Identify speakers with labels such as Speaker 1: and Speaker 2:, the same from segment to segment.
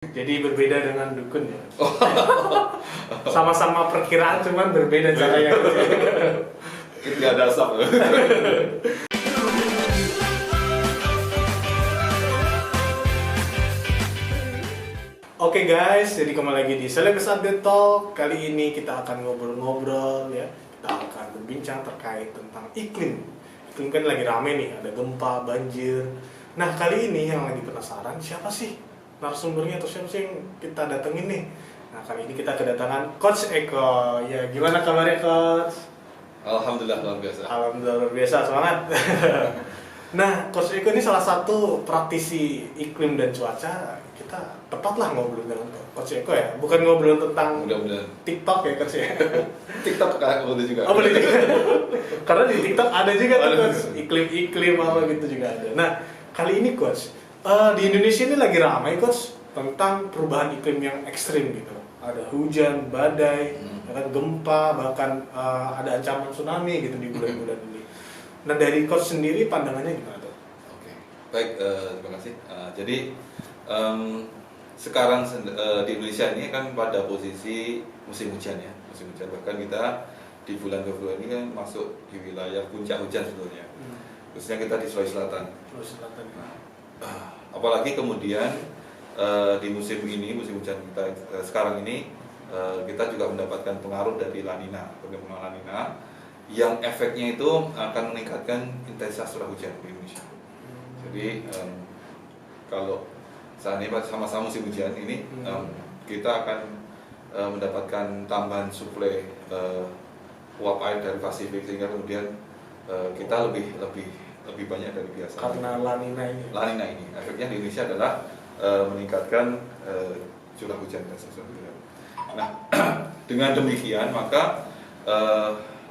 Speaker 1: Jadi berbeda dengan dukun ya. Sama-sama perkiraan cuman berbeda caranya.
Speaker 2: Nggak ada asap.
Speaker 1: Oke guys, jadi kembali lagi di Celebes Update Talk. Kali ini kita akan ngobrol-ngobrol ya. Kita akan berbincang terkait tentang iklim. Iklim kan lagi rame nih, ada gempa, banjir. Nah kali ini yang lagi penasaran siapa sih narasumbernya atau siapa sih yang kita datengin nih? Nah kali ini kita kedatangan Coach Eko. Ya gimana kabarnya Coach?
Speaker 2: Alhamdulillah luar biasa.
Speaker 1: Alhamdulillah luar biasa, semangat. Nah, Coach Eko ini salah satu praktisi iklim dan cuaca. Kita tepatlah ngobrol dengan Coach Eko ya, bukan ngobrol tentang
Speaker 2: Mudah-mudahan.
Speaker 1: TikTok ya Coach ya.
Speaker 2: TikTok boleh juga.
Speaker 1: Oh boleh juga. Karena di TikTok ada juga tuh
Speaker 2: Ada.
Speaker 1: Coach, iklim-iklim apa gitu juga ada. Nah, kali ini Coach, di Indonesia ini lagi ramai Coach tentang perubahan iklim yang ekstrim gitu. Ada hujan, badai, ya kan, gempa, bahkan ada ancaman tsunami gitu di bulan-bulan ini. Nah dari Coach sendiri pandangannya gimana tuh?
Speaker 2: Oke. Baik, terima kasih. Jadi sekarang di Indonesia ini kan pada posisi musim hujan ya, musim hujan. Bahkan kita di bulan Februari ini kan masuk di wilayah puncak hujan sebetulnya. Khususnya kita di Sulawesi Selatan.
Speaker 1: Sulawesi Selatan.
Speaker 2: Apalagi kemudian di musim ini, musim hujan kita sekarang ini, kita juga mendapatkan pengaruh dari La Nina, fenomena La Nina, yang efeknya itu akan meningkatkan intensitas curah hujan di Indonesia. Jadi kalau saat ini sama-sama musim hujan ini, kita akan mendapatkan tambahan suplai uap air dari Pasifik, sehingga kemudian kita lebih banyak dari biasa.
Speaker 1: Karena La Nina ini.
Speaker 2: La Nina ini efeknya di Indonesia adalah meningkatkan curah hujan dan sebagainya. Nah, dengan demikian maka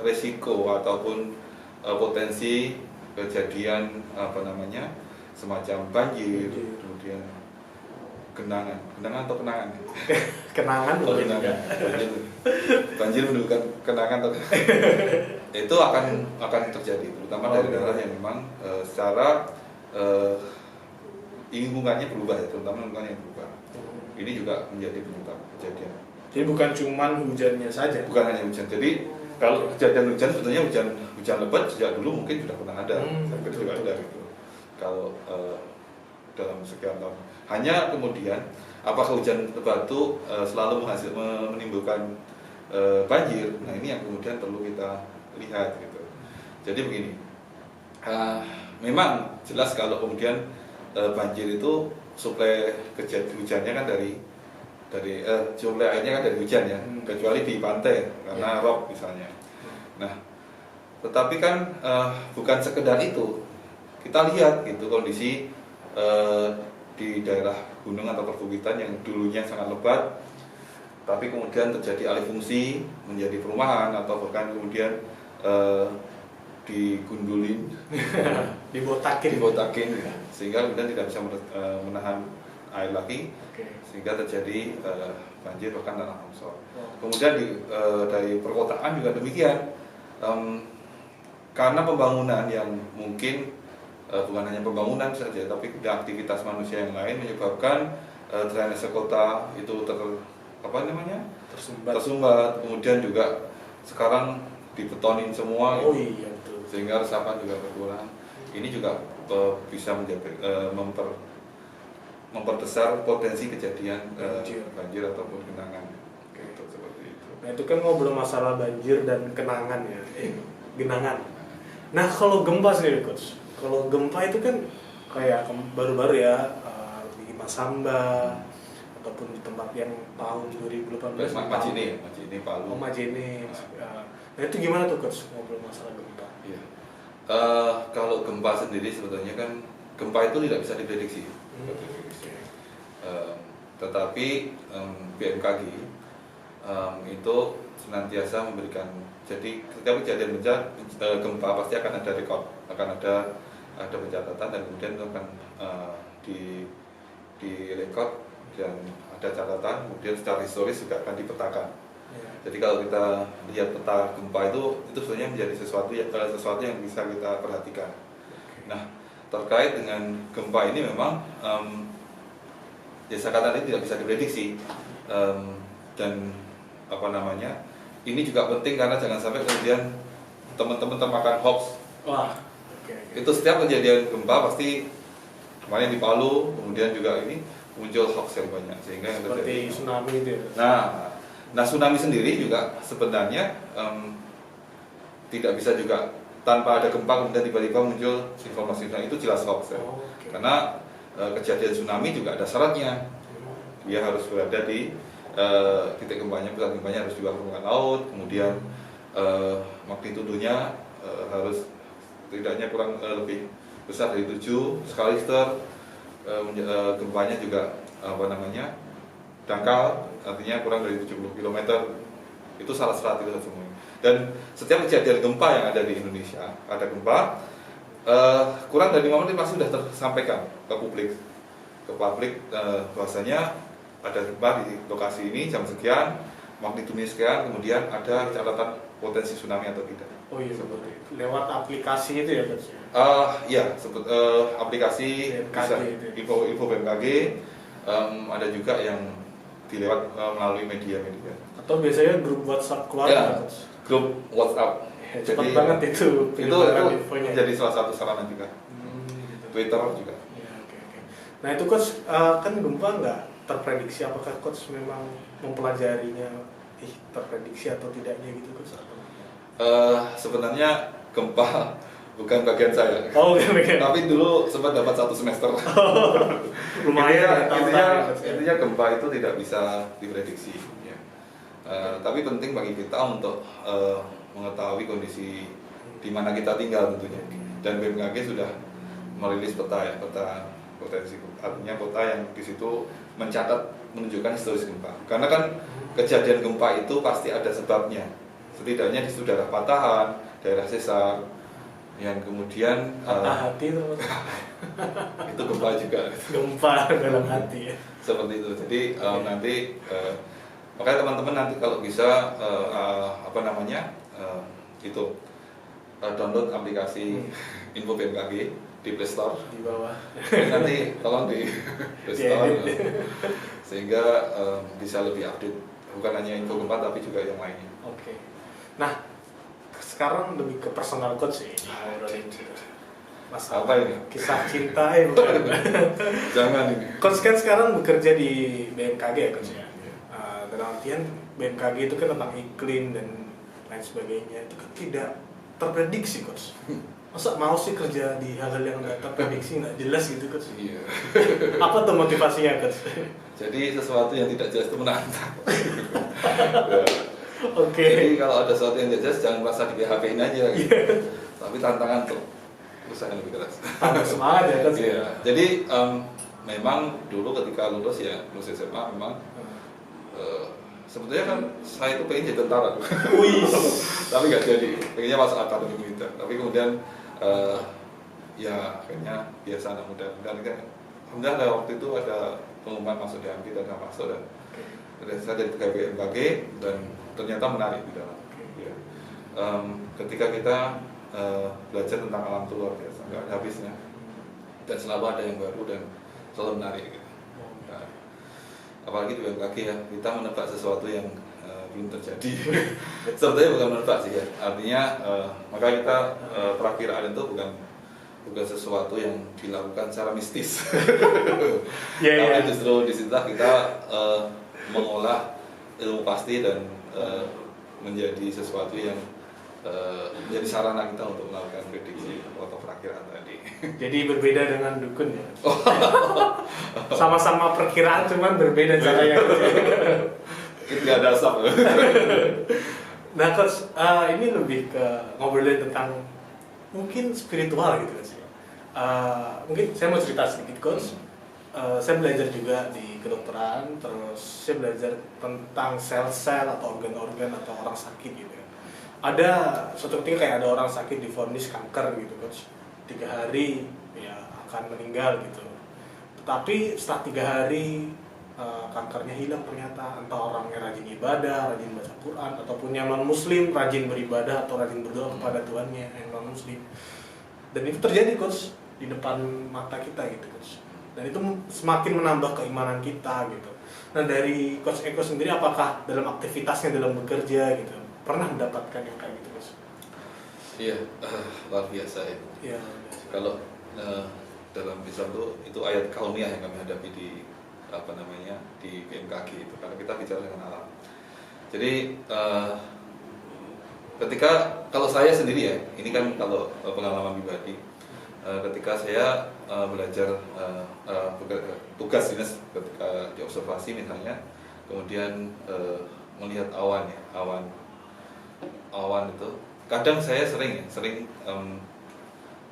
Speaker 2: resiko ataupun potensi kejadian semacam banjir, kemudian genangan atau kenangan.
Speaker 1: Kenangan
Speaker 2: Oh,
Speaker 1: boleh
Speaker 2: genangan.
Speaker 1: juga.
Speaker 2: Banjir menunjukkan kenangan atau itu akan terjadi, terutama dari daerah yang memang secara lingkungannya berubah ya, terutama lingkungan yang berubah. Ini juga menjadi penyebab kejadian.
Speaker 1: Jadi bukan cuman hujannya saja.
Speaker 2: Bukan hanya hujan. Jadi kalau kejadian hujan sebetulnya hujan lebat sejak dulu mungkin sudah pernah ada, sampai juga ada gitu. Kalau dalam sekian tahun. Hanya kemudian apakah hujan lebat itu selalu menimbulkan banjir? Nah ini yang kemudian perlu kita lihat gitu. Jadi begini, memang jelas kalau kemudian banjir itu suplai hujannya kan dari suplai airnya kan dari hujan ya, kecuali di pantai karena rob misalnya. Nah, tetapi kan bukan sekedar itu, kita lihat gitu kondisi di daerah gunung atau perbukitan yang dulunya sangat lebat, tapi kemudian terjadi alih fungsi menjadi perumahan atau bahkan kemudian digundulin, dibotakin, sehingga kemudian tidak bisa menahan air lagi, sehingga terjadi banjir bahkan tanah longsor. Kemudian dari perkotaan juga demikian, karena pembangunan yang mungkin bukan hanya pembangunan saja, tapi aktivitas manusia yang lain menyebabkan drainase kota itu tersumbat, kemudian juga sekarang dibetonin semua.
Speaker 1: Oh iya betul.
Speaker 2: Sehingga resapan juga berkurang. Ini juga bisa memperbesar potensi kejadian banjir ataupun genangan. Gitu, seperti itu.
Speaker 1: Nah itu kan ngobrol masalah banjir dan kenangan ya, genangan. Nah kalau gempa sendiri Coach, kalau gempa itu kan kayak baru-baru ya di Masamba ataupun di tempat yang tahun 2018.
Speaker 2: Majene, Palu.
Speaker 1: Oh Majene. Nah itu gimana tuh Coach ngobrol masalah gempa?
Speaker 2: Iya. Kalau gempa sendiri sebetulnya kan gempa itu tidak bisa diprediksi. Tetapi BMKG itu senantiasa memberikan, jadi setiap kejadian gempa pasti akan ada rekod, akan ada pencatatan dan kemudian itu akan di rekod dan ada catatan, kemudian secara historis juga akan dipetakan. Jadi kalau kita lihat peta gempa itu sebenarnya menjadi sesuatu yang bisa kita perhatikan. Nah, terkait dengan gempa ini memang ya saya katakan ini tidak bisa diprediksi. Dan apa namanya, ini juga penting karena jangan sampai kemudian teman-teman termakan hoax.
Speaker 1: Wah,
Speaker 2: Itu setiap kejadian gempa pasti kemarin di Palu, kemudian juga ini muncul hoax yang banyak sehingga yang
Speaker 1: seperti
Speaker 2: terjadi.
Speaker 1: tsunami itu ya.
Speaker 2: Nah tsunami sendiri juga sebenarnya tidak bisa juga tanpa ada gempa kemudian tiba-tiba muncul informasi tsunami, itu jelas hoax ya. Karena kejadian tsunami juga ada syaratnya, dia harus berada di titik gempanya, pusat gempanya harus di bawah permukaan laut, kemudian magnitudonya harus tidaknya kurang lebih besar dari 7 skala Richter, gempanya juga apa namanya dangkal, artinya kurang dari 70 km. Itu syarat-syarat itu semuanya. Dan setiap kejadian gempa yang ada di Indonesia, ada gempa kurang dari 5 menit pasti sudah tersampaikan ke publik, bahwasanya ada gempa di lokasi ini jam sekian, magnitudenya sekian, kemudian ada catatan potensi tsunami atau tidak.
Speaker 1: Oh iya, seperti itu. Lewat aplikasi itu ya, Coach?
Speaker 2: Ya, aplikasi
Speaker 1: BMKG
Speaker 2: bisa
Speaker 1: itu.
Speaker 2: info BMKG, ada juga yang dilewat melalui media-media.
Speaker 1: Atau biasanya grup WhatsApp keluarga,
Speaker 2: Ya,
Speaker 1: Coach?
Speaker 2: grup WhatsApp.
Speaker 1: Ya, cepat banget itu penyebaran infonya.
Speaker 2: Jadi salah satu sarana juga.
Speaker 1: Gitu.
Speaker 2: Twitter juga.
Speaker 1: Ya, oke. Nah itu Coach, kan gempa nggak terprediksi, apakah Coach memang mempelajarinya terprediksi atau tidaknya gitu Coach?
Speaker 2: Sebenarnya gempa bukan bagian saya.
Speaker 1: Oh, bukan.
Speaker 2: Tapi dulu sempat dapat 1 semester.
Speaker 1: Lumayan.
Speaker 2: Intinya gempa itu tidak bisa diprediksi. Ya. Tapi penting bagi kita untuk mengetahui kondisi di mana kita tinggal tentunya. Dan BMKG sudah merilis peta potensi, artinya peta yang di situ menunjukkan historis gempa. Karena kan kejadian gempa itu pasti ada sebabnya. Setidaknya di situ daerah patahan, daerah sesar, yang kemudian
Speaker 1: patah hati terus.
Speaker 2: itu gempa juga.
Speaker 1: Gempa dalam hati ya.
Speaker 2: Seperti itu. Jadi nanti makanya teman-teman nanti kalau bisa download aplikasi Info BMKG di Play Store.
Speaker 1: Di bawah.
Speaker 2: Nanti tolong di Play Store sehingga bisa lebih update, bukan hanya info gempa tapi juga yang lainnya.
Speaker 1: Oke. Nah, sekarang lebih ke personal Coach sih. Masalah
Speaker 2: Apa ini?
Speaker 1: kisah cinta ya bukan?
Speaker 2: Jangan ini.
Speaker 1: Coach kan sekarang bekerja di BMKG ya Coach ya. Dalam artian BMKG itu kan tentang iklim dan lain sebagainya, itu kan tidak terprediksi Coach. Masa mau sih kerja di hal-hal yang nggak terprediksi, nggak jelas gitu Coach?
Speaker 2: Iya.
Speaker 1: Apa tuh motivasinya Coach?
Speaker 2: Jadi sesuatu yang tidak jelas itu menantang.
Speaker 1: Oke.
Speaker 2: Jadi kalau ada sesuatu yang tidak jelas jangan merasa di PHP-in aja. Gitu. Tapi tantangan untuk usaha yang lebih keras.
Speaker 1: Tambah semangat ya Coach.
Speaker 2: Iya. Jadi memang dulu ketika lulus SMA memang sebetulnya kan saya itu pengen jadi tentara.
Speaker 1: Wih.
Speaker 2: Tapi nggak jadi. Pengennya masuk akademi militer. Tapi kemudian ya akhirnya biasa anak muda. Dan kemudian ada waktu itu ada pengumuman masuk di AMPI dan saya masuk dan saya jadi pegawai BMKG dan ternyata menarik di dalam. Ya. Ketika kita belajar tentang alam itu luar biasa, nggak ada habisnya dan selalu ada yang baru dan selalu menarik. Gitu. Nah, apalagi di BMKG ya, kita menebak sesuatu yang belum terjadi. Sebetulnya bukan menebak sih ya, artinya maka kita perakiraan itu bukan sesuatu yang dilakukan secara mistis. Tapi justru disitulah kita mengolah ilmu pasti dan menjadi sesuatu yang menjadi sarana kita untuk melakukan prediksi atau perakiraan tadi.
Speaker 1: Jadi berbeda dengan dukun ya. Sama-sama perkiraan cuman berbeda caranya.
Speaker 2: Itu nggak ada asap.
Speaker 1: Nah Coach, ini lebih ke ngobrolin tentang mungkin spiritual gitu Coach. Mungkin saya mau cerita sedikit Coach. Saya belajar juga di kedokteran, terus saya belajar tentang sel-sel atau organ-organ atau orang sakit gitu ya. Ada suatu ketika kayak ada orang sakit divonis kanker gitu Coach, 3 hari ya akan meninggal gitu. Tetapi setelah 3 hari kankernya hilang ternyata, entah orangnya rajin ibadah, rajin baca Quran, ataupun yang non muslim rajin beribadah atau rajin berdoa kepada Tuhannya yang non muslim. Dan itu terjadi Coach di depan mata kita gitu Coach. dan itu semakin menambah keimanan kita gitu. Nah dari Coach Eko sendiri, apakah dalam aktivitasnya dalam bekerja gitu pernah mendapatkan yang kayak gitu, Coach?
Speaker 2: Iya, luar biasa ya.
Speaker 1: Iya.
Speaker 2: Kalau dalam Islam itu ayat kauniyah yang kami hadapi di di BMKG itu, karena kita bicara dengan alam. Jadi kalau saya sendiri ya, ini kan kalau pengalaman pribadi, ketika saya belajar tugas dinas ketika di observasi misalnya, kemudian melihat awan ya, awan itu, kadang saya sering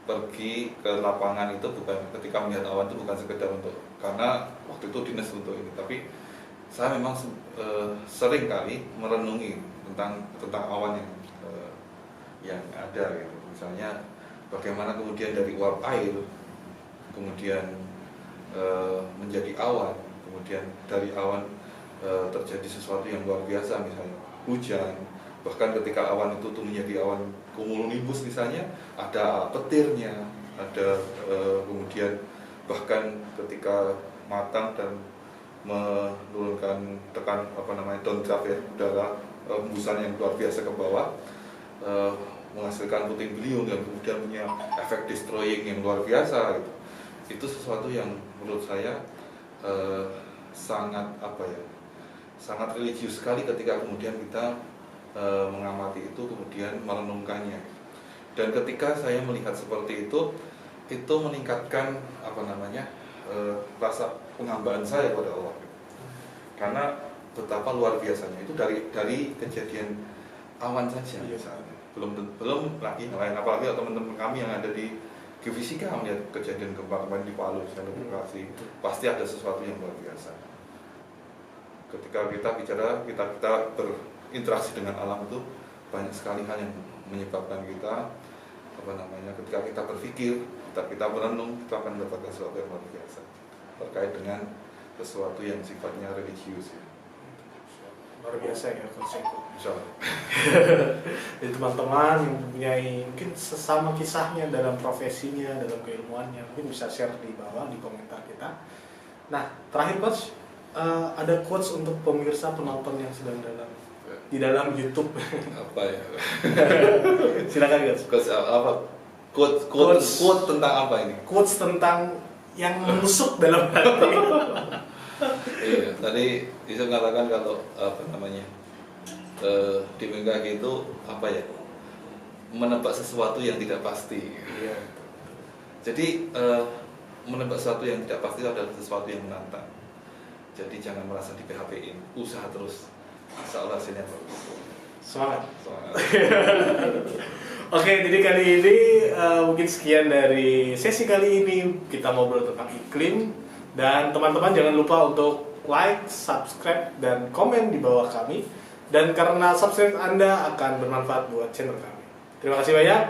Speaker 2: pergi ke lapangan itu bukan ketika melihat awan itu bukan sekedar karena waktu itu dinas untuk ini, tapi saya memang sering kali merenungi tentang awan yang ada gitu. Misalnya bagaimana kemudian dari uap air kemudian menjadi awan, kemudian dari awan terjadi sesuatu yang luar biasa, misalnya hujan, bahkan ketika awan itu tuh menjadi awan cumulonimbus misalnya, ada petirnya, ada kemudian bahkan ketika matang dan menurunkan downdraft ya, udara hembusan yang luar biasa ke bawah, menghasilkan puting beliung dan kemudian punya efek destroying yang luar biasa gitu. Itu sesuatu yang menurut saya sangat sangat religius sekali ketika kemudian kita mengamati itu, kemudian merenungkannya. Dan ketika saya melihat seperti itu meningkatkan rasa penghambaan saya pada Allah. Karena betapa luar biasanya itu dari kejadian awan saja misalnya. Belum lagi yang lain, apalagi teman-teman kami yang ada di geofisika melihat kejadian gempa kemarin di Palu, misalnya lokasi, pasti ada sesuatu yang luar biasa. Ketika kita berinteraksi dengan alam itu, banyak sekali hal yang menyebabkan kita ketika kita berpikir, kita berenung, kita akan mendapatkan sesuatu yang luar biasa terkait dengan sesuatu yang sifatnya religius ya.
Speaker 1: Luar biasa ya Coach Eko.
Speaker 2: Insyaallah.
Speaker 1: Jadi teman-teman yang mempunyai mungkin sesama kisahnya dalam profesinya, dalam keilmuannya, mungkin bisa share di bawah di komentar kita. Nah, terakhir Coach, ada quotes untuk pemirsa penonton yang sedang di dalam YouTube.
Speaker 2: Apa ya?
Speaker 1: Silakan Coach.
Speaker 2: Quotes tentang apa ini?
Speaker 1: Quotes tentang yang menusuk dalam hati.
Speaker 2: Iya, tadi bisa mengatakan kalau di BMKG itu menebak sesuatu yang tidak pasti.
Speaker 1: Iya.
Speaker 2: Jadi menebak sesuatu yang tidak pasti adalah sesuatu yang menantang. Jadi jangan merasa di PHP-in, usaha terus. Insyaallah hasilnya bagus.
Speaker 1: Semangat.
Speaker 2: Semangat.
Speaker 1: Oke, jadi kali ini mungkin sekian dari sesi kali ini, kita ngobrol tentang iklim. Dan teman-teman jangan lupa untuk like, subscribe, dan komen di bawah kami. Dan karena subscribe Anda akan bermanfaat buat channel kami. Terima kasih banyak.